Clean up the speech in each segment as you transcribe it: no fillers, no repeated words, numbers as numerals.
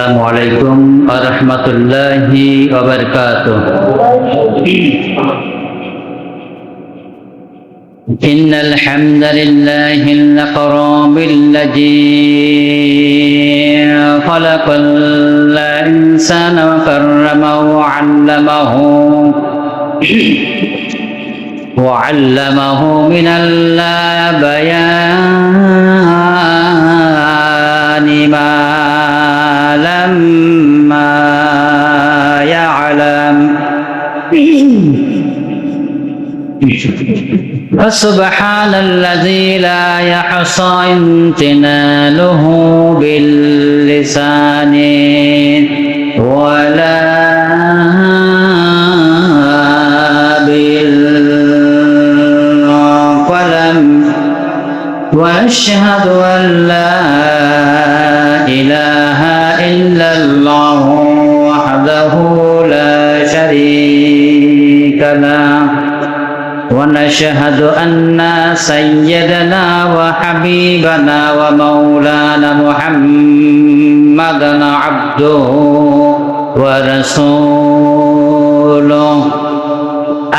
السلام عليكم ورحمة الله وبركاته. إن الحمد لله الأكرم الذي خلق الإنسان وكرمه وعلمه من البيان ما لم يعلم فسبحان الذي لا يحصى امتنانه باللسان ولا بالقلم وأشهد أن لا إله إلا الله وحده لا شريك له ونشهد أن سيدنا وحبيبنا ومولانا محمدا عبده ورسوله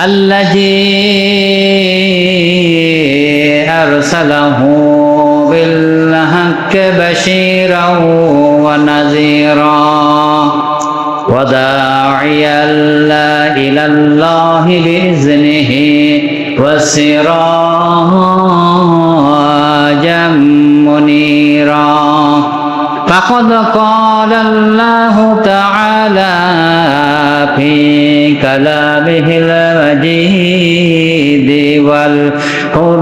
الذي أرسله بالحق بشيرا ونذيرا وداعيا إلى الله بإذنه وسراجا منيرا فقد قال الله تعالى في كلامه المجيد والقرآنه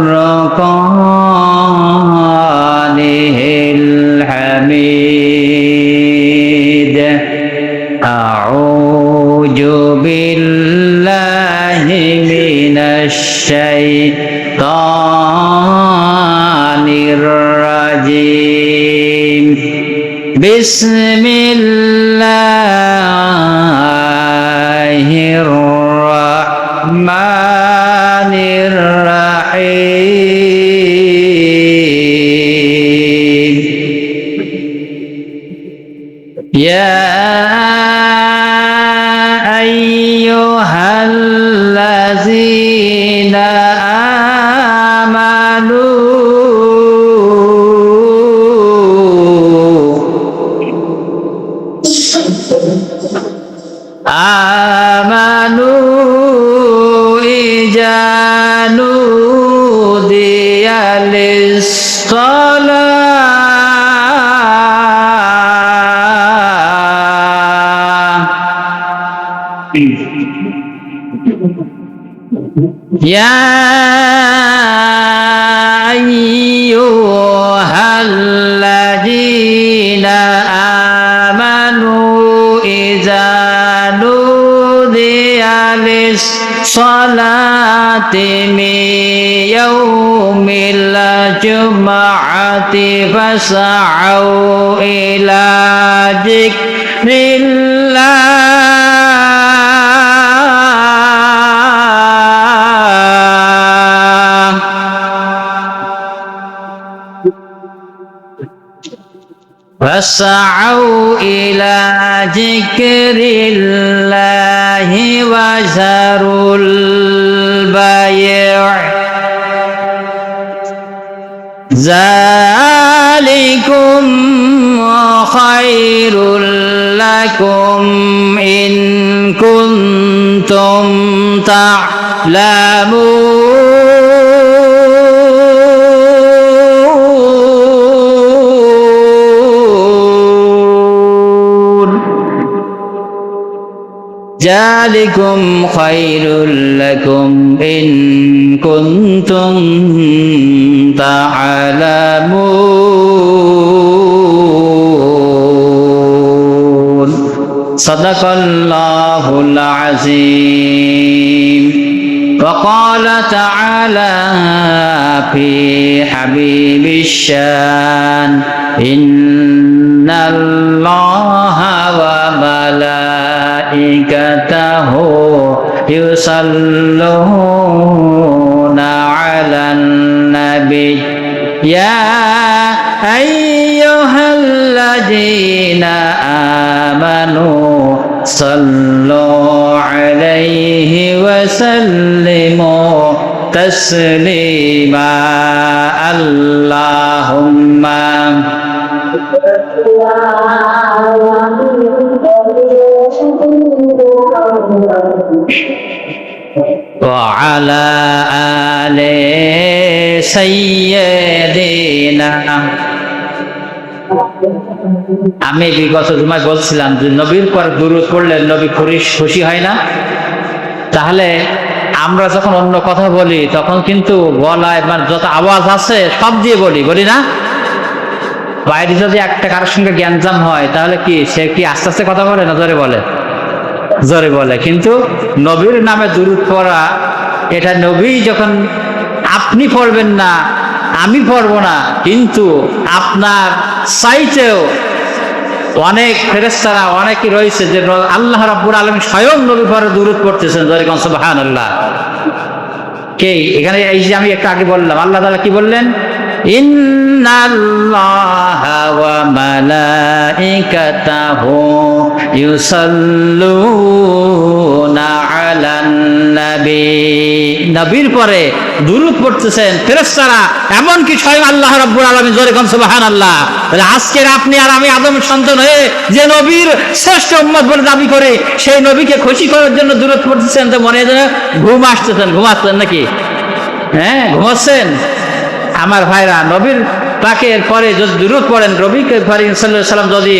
الحميد أعوذ بالله من الشيطان الرجيم بسم الله الرحمن الرحيم يا أيها الذين آمنوا إذا نودي للصلاة يا أيها الذين آمنوا إذا نودي للصلاة من يوم الجمعة فاسعوا إلى ذكر فاسعوا إلى ذكر الله وذروا البيع ذلكم خير لكم إن كنتم تعلمون ذلكم خير لكم إن كنتم تعلمون صدق الله العظيم وقال تعالى في حبيب الشان إن الله وملائكته يصلون على النبي يا أيها الذين آمنوا صلوا عليه وسلموا تسليما اللهم وعلى آل سيدنا আমি বিগত জুমায় বলছিলাম যে নবীর পর দুরূদ পড়লে নবী খুশি হয় না। তাহলে আমরা যখন অন্য কথা বলি তখন কিন্তু গলায় মানে যত আওয়াজ আছে সব দিয়ে বলি না। বাইরে যদি একটা কারোর সঙ্গে জ্ঞানজাম হয় তাহলে কি সে কি আস্তে আস্তে কথা বলে না জোরে বলে? জোরে বলে। কিন্তু নবীর নামে দুরূদ পড়া, এটা নবী যখন আপনি পড়বেন না, আমি পড়বো না, কিন্তু আপনার চাইতেও অনেক ফেরেশতারা অনেকে রয়েছে যে আল্লাহ রাব্বুল আলামিন স্বয়ং নবীর পরে দুরূদ পড়তেছেন। জোরে কোন সুবহানাল্লাহ। কে এখানে এই যে আমি একটু আগে বললাম আল্লাহ তাআলা কি বললেন? ইন্নাল্লাহা ওয়া মালাইকাতাহু ইউসাল্লুনা আলান নবী। নবীর পরে দুরূদ পড়তেছেন ফেরেশতারা, এমনকি স্বয়ং আল্লাহ রাব্বুল আলামিন। জোরে কোন সুবহানাল্লাহ। তাহলে আজকের আপনি আর আমি আদমের সন্তান হয়ে যে নবীর শ্রেষ্ঠ উম্মত বলে দাবি করে সেই নবীকে খুশি করার জন্য দুরূদ পড়তেছেন, তো মনে হয় ঘুম আসতেছেন, ঘুমাচ্ছেন নাকি? হ্যাঁ, ঘুমাচ্ছেন। আমার ভাইরা, নবীর পাকের পরে যদি দুরূদ পড়েন, নবী করিম সাল্লাল্লাহু আলাইহি ওয়াসাল্লাম যদি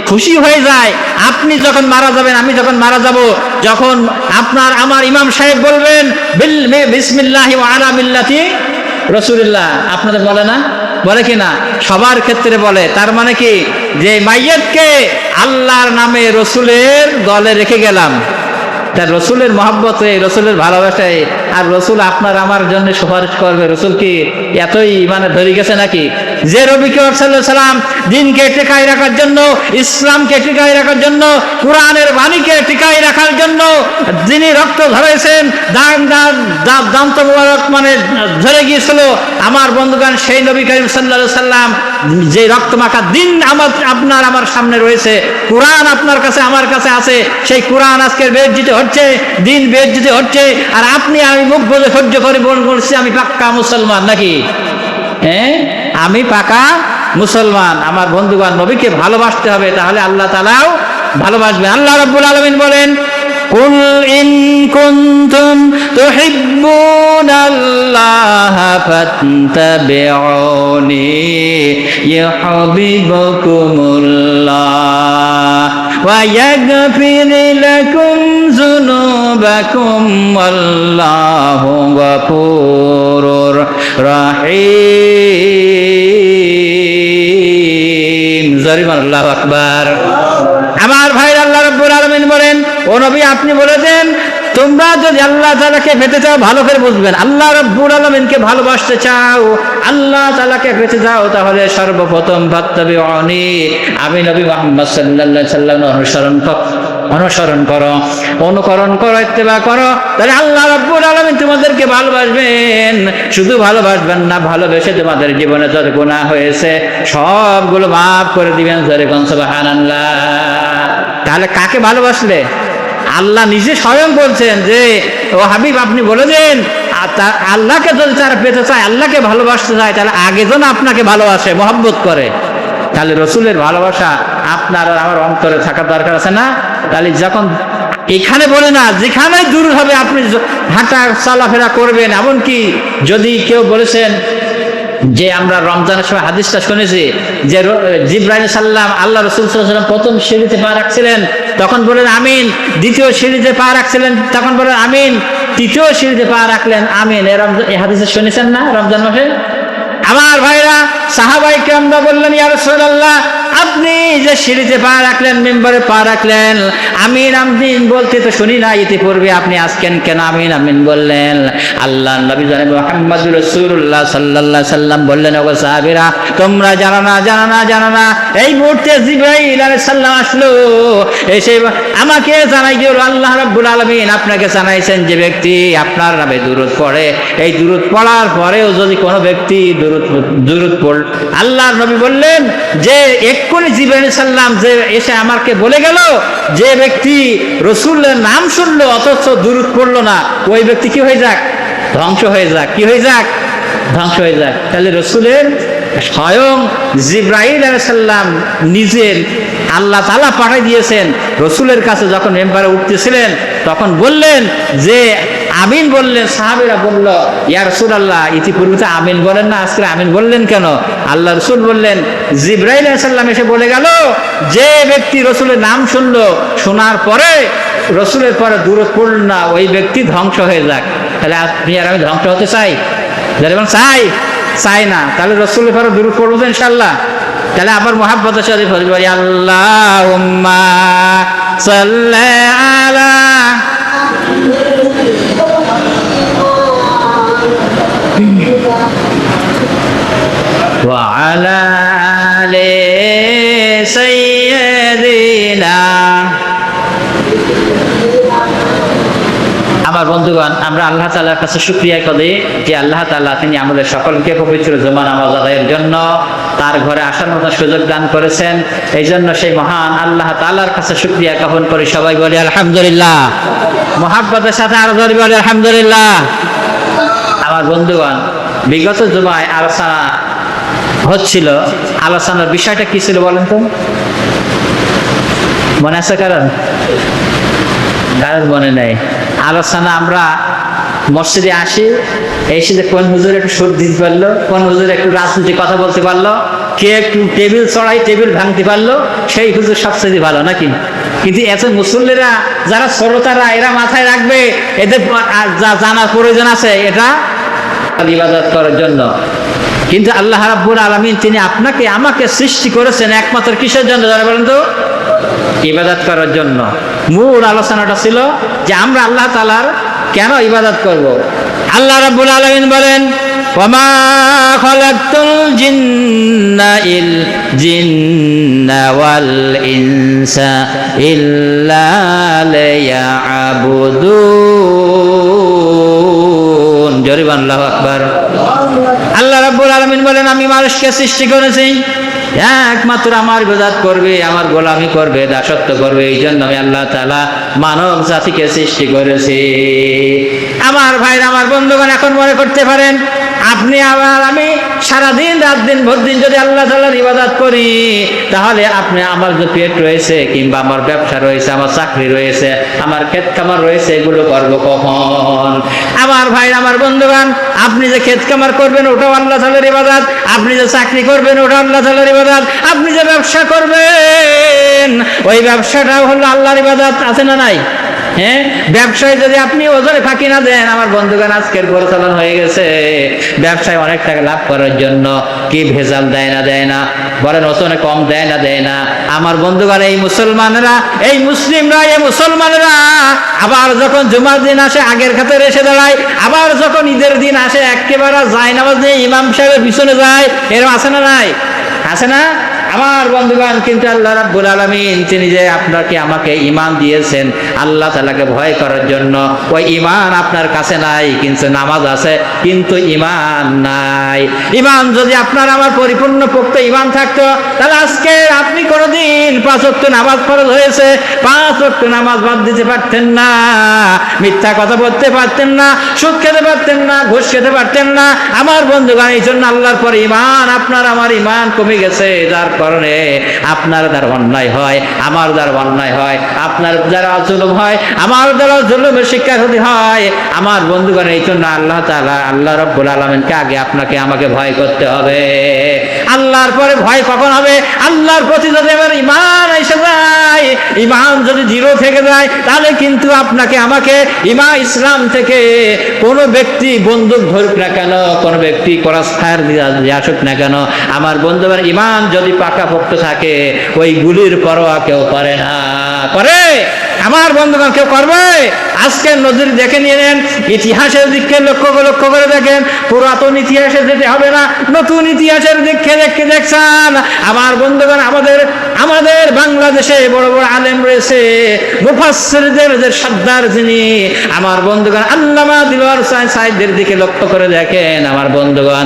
খুশি হয়ে যায়, আপনি যখন মারা যাবেন, আমি যখন মারা যাব, যখন আপনার আমার ইমাম সাহেব বলবেন বিসমিল্লাহি ওয়া আলা মিল্লাতি রাসূলিল্লাহ, আপনাদের বলে না? বলে কি না? সবার ক্ষেত্রে বলে। তার মানে কি যে মাইয়াতকে আল্লাহর নামে রসুলের দলে রেখে গেলাম, তার রসুলের মহব্বতে, রসুলের ভালোবাসায়। আর রসুল আপনার আমার জন্য সুপারিশ করবে। রসুল কি এতই মানে ধরে গেছে নাকি? যে নবী সাল্লাল্লাহু আলাইহি ওয়াসাল্লাম দিনকে টিকায় রাখার জন্য, ইসলামকে টিকায় রাখার জন্য, কোরআনের বাণীকে টিকায় রাখার জন্য যিনি রক্ত ঝরেছেন, দান্ত মোবারক মানে ঝরে গিয়েছিল, আমার বন্ধুগণ, সেই নবী করিম সাল্লাল্লাহু আলাইহি ওয়াসাল্লাম যে রক্ত মাখা দিন আপনার আমার সামনে রয়েছে, কোরআন আপনার কাছে আমার কাছে আছে, সেই কোরআন আজকের বেজ্জিত হচ্ছে, দিন বেজ্জিত হচ্ছে, আর আপনি আমি মুখ বলে সহ্য করে বলছি আমি পাক্কা মুসলমান নাকি? হ্যাঁ, আমি পাকা মুসলমান। আমার বন্ধুগণ, নবীকে ভালোবাসতে হবে, তাহলে আল্লাহ তাআলাও ভালোবাসবে। আল্লাহ রাব্বুল আলামিন বলেন, কুল ইন কুনতুম তুহিব্বুনাল্লাহা ফাত্তাবিউনি ইউহিব্বুকুমুল্লাহ ওয়া ইয়াগফির লাকুম যুনুবাকুম ওয়াল্লাহু গফুরুর রহিম। জরিমান আল্লাহু আকবার। আমার ভাই, আল্লাহ রাব্বুল আলামিন বলেন, ও নবী আপনি বলে দেন, তোমরা যদি আল্লাহ তাআলাকে পেতে চাও, ভালো করে বুঝবেন, আল্লাহ রাব্বুল আলামিনকে ভালোবাসতে চাও, আল্লাহ তাআলাকে পেতে চাও, তাহলে সর্বপ্রথম ফাত্তাবিউনি, আমি নবী মুহাম্মদ সাল্লাল্লাহু আলাইহি ওয়াসাল্লাম অনুসরণ করো, অনুকরণ করো, ইত্তেবা করো, তাহলে আল্লাহ রাব্বুল আলামিন তোমাদেরকে ভালোবাসবেন। শুধু ভালোবাসবেন না, ভালোবেসে তোমাদের জীবনে যত গুনাহ হয়েছে সবগুলো মাফ করে দিবেন। জোরে কোন সুবহানাল্লাহ। তাহলে কাকে ভালোবাসলে? আল্লাহ নিজে স্বয়ং বলছেন যে ও হাবিব আপনি বলে দেন, আল্লাহকে যদি তারা পেতে চায়, আল্লাহকে ভালোবাসতে চায়, তাহলে আগে যেন আপনাকে ভালোবাসে, মহব্বত করে। তাহলে রসুলের ভালোবাসা আপনার আর আমার অন্তরে থাকার দরকার আছে না? তাহলে যখন এখানে বলে না, যেখানে দূর হবে আপনি হাঁটা চলাফেরা করবেন। এমনকি যদি কেউ বলেছেন যে আমরা রমজানের সময় হাদিসটা শুনেছি যে জিবরাইল সাল্লাম আল্লাহ রাসূল সাল্লাল্লাহু আলাইহি ওয়াসাল্লাম প্রথম সিঁড়িতে পা রাখছিলেন, তখন বলেন আমিন। দ্বিতীয় সিঁড়িতে পা রাখছিলেন, তখন বলেন আমিন। তৃতীয় সিঁড়িতে পা রাখলেন, আমিন। এই হাদিসে শুনেছেন না রমজান মাসে? আমার ভাইরা, সাহাবায়ে কেরামরা বললেন, ইয়া রাসূলুল্লাহ আপনি যে সিঁড়িতে পা রাখলেন, মিম্বরে পা রাখলেন, আমিন আমিন বলতে তো শুনি না ইতিপূর্বে, আপনি আজকেন কেন আমিন আমিন বললেন? আল্লাহ নবী জনাব মুহাম্মদুর রাসূলুল্লাহ সাল্লাল্লাহু আলাইহি সাল্লাম বললেন, ওগো সাহাবীরা তোমরা জানো না, এই মুহূর্তে জিবরাইল আলাইহিস সালাম আসলো, এসে আমাকে জানাই দিল আল্লাহ রাব্বুল আলামিন আপনাকে জানাইছেন যে ব্যক্তি আপনার নামে দুরূদ পড়ে, এই দুরূদ পড়ার পরেও যদি কোনো ব্যক্তি দুরূদ পড়ল, আল্লাহর নবী বললেন যে এক্ষুনি জিবরাইল সাল্লাম যে এসে আমাকে বলে গেল, যে ব্যক্তি রসুলের নাম শুনলো অথচ দুরূদ পড়লো না, ওই ব্যক্তি কি হয়ে যাক? ধ্বংস হয়ে যাক। কি হয়ে যাক? ধ্বংস হয়ে যাক। তাহলে রসুলের স্বয়ং জিবরাইল আলাইহিস সালাম নিজের আল্লাহ তাআলা পাঠিয়ে দিয়েছেন রসুলের কাছে। যখন মেম্বারে উঠতেছিলেন তখন বললেন যে আমিন বললেন। সাহাবীরা বলল, ইয়া রাসূলুল্লাহ, ইতিপূর্বে তো আমিন বলেন না, আজকে আমিন বললেন কেন? আল্লাহ রসুল বললেন, জিবরাইল আলাইহিস সালাম এসে বলে গেল, যে ব্যক্তি রসুলের নাম শুনলো, শোনার পরে রসুলের পরে দুরূদ পড়ল না, ওই ব্যক্তি ধ্বংস হয়ে যাক। তাহলে আপনি আর আমি ধ্বংস হতে চাই? যেমন চাই না। তাহলে রসুলের পরে দুরূদ পড়বো তো ইনশাআল্লাহ। তাহলে আবার মুহাব্বত শরীফ বলি, আল্লাহুম্মা সাল্লি আলা ওয়া আলা আলি সাইয়্যিদিনা। আমার বন্ধুগণ, আমরা আল্লাহ তাআলার কাছে শুকরিয়া করি যে আল্লাহ তাআলা তিনি আমাদের সকলকে পবিত্র জুমা নামাজ আদায়ের জন্য তার ঘরে আসার মতো সুযোগ দান করেছেন। এই জন্য সেই মহান আল্লাহ তাআলার কাছে শুকরিয়া জ্ঞাপন করি। সবাই বলি আলহামদুলিল্লাহ। মুহাব্বতের সাথে আরো জোরে বলি আলহামদুলিল্লাহ। আমার বন্ধুগণ, বিগত জুমায় আলোচনা হচ্ছিল, আলোচনার বিষয়টা কি ছিল বলেন তো? মনে আছে কারণ মনে নেই? আলোচনা আমরা মসজিদে আসি, এসে যে কোন হুজুর একটু সুর দিতে পারলো, কোন হুজুর একটু রাজনীতি কথা বলতে পারলো, কে একটু টেবিল চড়াই টেবিল ভাঙতে পারলো, সেই হুজুর সবচেয়ে ভালো নাকি? কিন্তু এত মুসল্লিরা যারা শ্রোতারা এরা মাথায় রাখবে, এদের জানার প্রয়োজন আছে এটা ইবাদত করার জন্য। কিন্তু আল্লাহ রাব্বুল আলামিন তিনি আপনাকে আমাকে সৃষ্টি করেছেন একমাত্র কিসের জন্য জানেন বলেন তো? ইবাদত করার জন্য। মূল আলোচনাটা ছিল যে আমরা আল্লাহ তাআলার কেন ইবাদত করব। আল্লাহ রাব্বুল আলামিন বলেন, ওয়ামা খালাকতুল জিন্না ওয়াল ইনসা ইল্লা লিয়াবুদুন। জোরে বলেন আল্লাহু আকবার। আল্লাহ রাব্বুল আলামিন বলেন, আমি মানুষকে সৃষ্টি করেছি একমাত্র আমার ইবাদত করবে, আমার গোলামি করবে, দাসত্ব করবে। এই জন্য আমি আল্লাহ তাআলা মানব জাতিকে সৃষ্টি করেছি। আমার ভাইরা, আমার বন্ধুগণ, এখন মনে করতে পারেন আপনি আবার আমি সারাদিন রাত দিন ভোর দিন যদি আল্লাহ তাআলার ইবাদত করি, তাহলে আপনি আমার যে পেট রয়েছে, কিংবা আমার ব্যবসা রয়েছে, আমার চাকরি রয়েছে, আমার ক্ষেত খামার রয়েছে, এগুলো করবো কখন? আমার ভাই, আমার বন্ধুগণ, আপনি যে ক্ষেত খামার করবেন ওটাও আল্লাহ তাআলার ইবাদত, আপনি যে চাকরি করবেন ওটাও আল্লাহ তাআলার ইবাদত, আপনি যে ব্যবসা করবেন ওই ব্যবসাটাও হলো আল্লাহর ইবাদত। আছে না নাই? হ্যাঁ, ব্যবসায় যদি আপনি ওজনে ফাঁকি না দেন, আমার বন্ধুগণ আজকের প্রচলন হয়ে গেছে ব্যবসায় অনেক টাকা লাভ করার জন্য কি ভেজাল দেয় না বলেন, ওজনে কম দেয় না। আমার বন্ধুগণ, এই মুসলমানেরা, এই মুসলিমরা, এই মুসলমানেরা আবার যখন জুমার দিন আসে আগের কাতারে এসে দাঁড়ায়, আবার যখন ঈদের দিন আসে একেবারে যায় নামাজ নিয়ে ইমাম সাহেবের পিছনে যায়। এরকম আছে না নাই? আছে না? আমার বন্ধুগণ, কিন্তু আল্লাহ রাব্বুল আলামিন তিনি যে আপনাকে আমাকে ঈমান দিয়েছেন আল্লাহ তাআলাকে ভয় করার জন্য, ওই ঈমান আপনার কাছে নাই, কিন্তু নামাজ আছে কিন্তু ঈমান নাই। ঈমান যদি আপনার আমার পরিপূর্ণ পোক্ত ঈমান থাকতো, তাহলে আজকে আপনি কোনোদিন 5 ওয়াক্ত নামাজ ফরজ হয়েছে 5 ওয়াক্ত নামাজ বাদ দিতে পারতেন না, মিথ্যা কথা বলতে পারতেন না, সুদ খেতে পারতেন না, ঘুষ খেতে পারতেন না। আমার বন্ধুগণ, এই জন্য আল্লাহর পরে ঈমান, আপনার আমার ঈমান কমে গেছে, যার কারণে আপনার দ্বারা অন্যায় হয়, আমার দ্বারা অন্যায় হয়, আপনার দ্বারা জুলুম হয়, আমার দ্বারা জুলুমের শিক্ষা ক্ষতি হয়। আমার বন্ধুগণ, এই জন্য আল্লাহ তাআলা, আল্লাহ রাব্বুল আলামিনকে আগে আপনাকে আমাকে ভয় করতে হবে। আল্লাহর পরে ভয় কখন হবে? আল্লাহর প্রতি যদি আমার ঈমান এসে যায়, ঈমান যদি জিরো থেকে যায়, তাহলে কিন্তু আপনাকে আমাকে ইসলাম থেকে কোন ব্যক্তি বন্দুক ধরুক না কেন, কোন ব্যক্তি ক্রস ফায়ার দিয়ে আসুক না কেন, আমার বন্ধুগণ ঈমান যদি পাকাপোক্ত থাকে ওই গুলির পরোয়া কেউ করে না। করে? আমার বন্ধুগণ কেউ করবে? আজকের নজর দেখে নিয়ে নেন, ইতিহাসের দিকে লক্ষ্য করে দেখেন, পুরাতন ইতিহাসে যেতে হবে না, নতুন ইতিহাসের দিকে দেখছেন। আমার বন্ধুগণ, আমাদের বাংলাদেশে বড় বড় আলেম রয়েছে, মুফাসসিরদের সর্দার যিনি, আমার বন্ধুগণ আল্লামা দিলওয়ার সাইদের দিকে লক্ষ্য করে দেখেন। আমার বন্ধুগণ,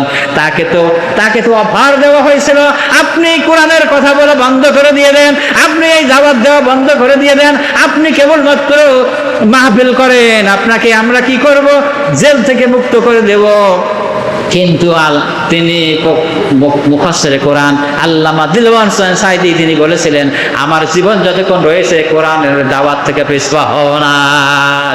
তাকে তো অফার দেওয়া হয়েছিল, আপনি কোরআনের কথা বলা বন্ধ করে দিয়ে দেন, আপনি এই দাওয়াত দেওয়া বন্ধ করে দিয়ে দেন, আপনি কেবলমাত্র মাহফিল করেন, আপনাকে আমরা কি করব? জেল থেকে মুক্ত করে দেব। কিন্তু তিনি মুফাসসিরে কোরআন আল্লামা দিলওয়ার সাইদি তিনি বলেছিলেন, আমার জীবন যতক্ষণ রয়েছে কোরআনের দাওয়াত থেকে পিছপা হব না।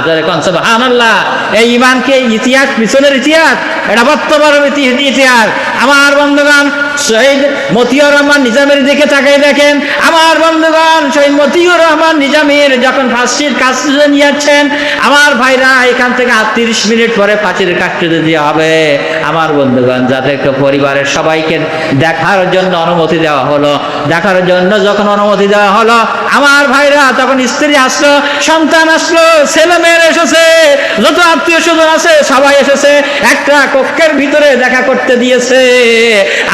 যখন সুবহানাল্লাহ, এই ঈমানকে ইতিহাস, পিছনের ইতিহাস, এটা বর্তমানের ইতিহাস। আমার বন্ধুগণ, শহীদ মতিউর রহমান নিজামের দিকে তাকাই দেখেন। আমার বন্ধুগণ, শহীদ মতিউর রহমান নিজামের যখন ফাঁসির কাস্টে নিয়ে যাচ্ছেন, আমার ভাইরা এখান থেকে 30 মিনিট পরে ফাঁসির কাস্টে দেওয়া হবে। আমার বন্ধুগণ, যাদেরকে পরিবারের সবাইকে দেখার জন্য অনুমতি দেওয়া হলো, দেখার জন্য যখন অনুমতি দেওয়া হলো, আমার ভাইরা তখন স্ত্রী আসলো, সন্তান আসলো, ছেলে মেয়ের এসেছে, যত আত্মীয় স্বজন আছে সবাই এসেছে, একটা কক্ষের ভিতরে দেখা করতে দিয়েছে।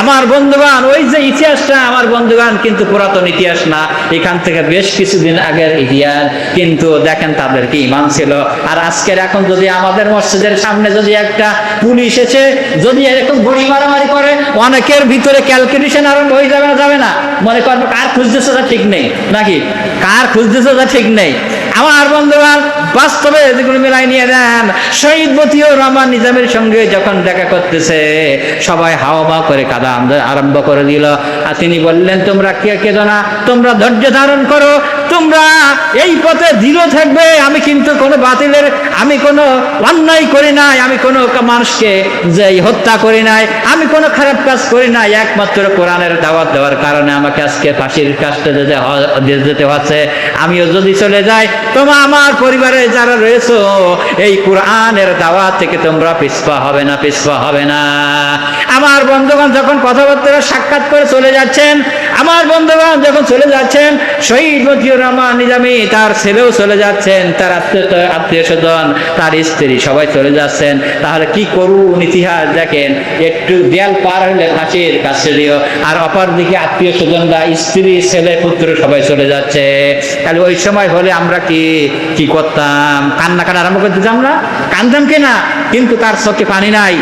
আমার বন্ধুগণ, ওই যে ইতিহাসটা আমার বন্ধুগণ কিন্তু পুরাতন ইতিহাস না, এখান থেকে বেশ কিছুদিন আগের ইতিহাস। কিন্তু দেখেন তাদের কি ঈমান ছিল। আর আজকের এখন যদি আমাদের মসজিদের সামনে যদি একটা পুলিশ এসে যদি এরকম গুলি মারামারি করে, অনেকের ভিতরে ক্যালকুলেশন আরম্ভ হয়ে যাবে না, যাবে না? মনে করবো কার খুঁজতেছে তা ঠিক নেই, নাকি কার খুঁজতেছে তা ঠিক নেই। আমার বন্ধুগণ, বাস্তবে যেগুলো মেলাই নিয়ে দেন, শহীদ মতিউর রহমান নিজামের সঙ্গে যখন দেখা করতেছে, সবাই হাওয়া করে কাঁদা আরম্ভ করে দিল। আর তিনি বললেন, তোমরা কেঁদো না, তোমরা ধৈর্য ধারণ করো, তোমরা এই পথে দৃঢ় থাকবে। আমি কিন্তু কোনো বাতিলের, আমি কোনো অন্যায় করি নাই, আমি কোনো মানুষকে যে হত্যা করি নাই, আমি কোনো খারাপ কাজ করি নাই, একমাত্র কোরআনের দাওয়াত দেওয়ার কারণে আমাকে আজকে ফাঁসির কাজটা যেতে হচ্ছে। আমিও যদি চলে যাই, তোমরা আমার পরিবারে যারা রয়েছে, এই কোরআনের দাওয়াত থেকে তোমরা পিছপা হবে না, পিছপা হবে না। আমার বন্ধুগণ যখন কথাবার্তা সাক্ষাৎ করে চলে যাচ্ছেন, আমার বন্ধুগণ যখন চলে যাচ্ছেন, শহীদ মতিউর রহমান নিজামী, তার ছেলেও চলে যাচ্ছেন, তার আত্মীয় স্বজন, তার স্ত্রী সবাই চলে যাচ্ছেন। তাহলে কি করুন ইতিহাস দেখেন, একটু দেয়াল পার হলে ফাঁসির কাছে দিও, আর অপর দিকে আত্মীয় স্বজনরা, স্ত্রী, ছেলে, পুত্র সবাই চলে যাচ্ছে। তাহলে ওই সময় হলে আমরা কি করতাম? কান্নাকাটা আরম্ভ করে দিতাম না? কান্দতাম কিনা? কিন্তু তার চোখে পানি নাই।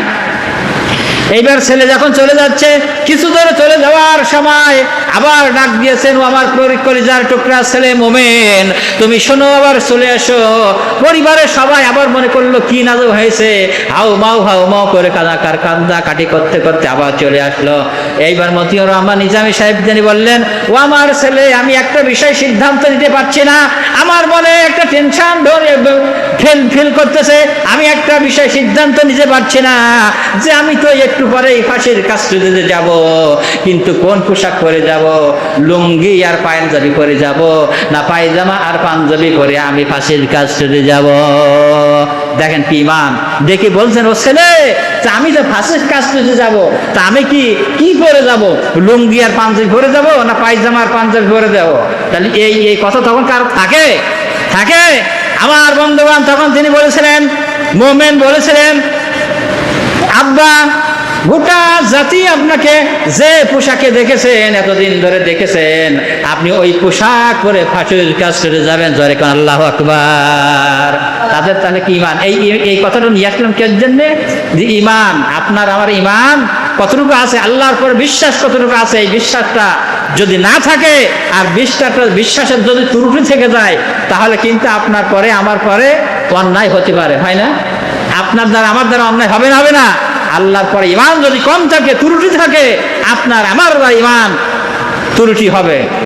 এইবার ছেলে যখন চলে যাচ্ছে, কিছু দূরে চলে যাওয়ার সময় আবার ডাক দিয়েছেন, ও আমার কলিজার টুকরা ছেলে মোমেন, তুমি শোনো, আবার চলে আসো। পরিবারের সবাই আবার মনে করলো কি নাজুক হয়েছে, হাউ মাউ করে কান্দা কাটি করতে করতে আবার চলে আসলো। এইবার মতিউর রহমান নিজামী সাহেব যিনি বললেন, ও আমার ছেলে, আমি একটা বিষয় সিদ্ধান্ত নিতে পারছি না, আমার মনে একটা টেনশন ফিল করতেছে, আমি একটা বিষয় সিদ্ধান্ত নিতে পারছি না, যে আমি তো একটু পরে ফাঁসির কাস্টডিতে যাব, কিন্তু কোন পোশাক পরে যাব? লুঙ্গি আর পাঞ্জাবি পরে যাব, না পায়জামা আর পাঞ্জাবি পরে আমি ফাঁসির কাস্টডিতে যাব? দেখেন কি ঈমান। দেখি বলছেন, ও ছেলে, আমি তো ফাঁসির কাস্টডিতে যাব, তা আমি কি পরে যাব? লুঙ্গি আর পাঞ্জাবি পরে যাব, না পায়জামা আর পাঞ্জাবি পরে যাব? তাহলে এই কথা তখন কার থাকে? আমার বন্ধুগণ, তখন তিনি বলেছিলেন, মোমেন বলেছিলেন, আব্বা, গোটা জাতি আপনাকে যে পোশাকে দেখেছেন, এতদিন ধরে দেখেছেন, আপনি ওই পোশাক পরে ফাঁসির কাস্টডিতে যাবেন। জোরে কোন আল্লাহু আকবার। তাদের তাহলে কি ঈমান? এই কথাটা নিয়ে আসলাম কেন জন্য? যে ঈমান, আপনার আমার ঈমান কতটুকু আছে, আল্লাহর পর বিশ্বাস কতটুকু আছে, এই বিশ্বাসটা যদি না থাকে, আর বিশ্বাসের যদি ত্রুটি থেকে যায়, তাহলে কিন্তু আপনার পরে আমার পরে অন্যায় হতে পারে, হয় না? আপনার দ্বারা আমার দ্বারা অন্যায় হবে না। আল্লাহর পরে ঈমান যদি কম থাকে, ত্রুটি থাকে, আপনার আমার ঈমান ত্রুটি হবে।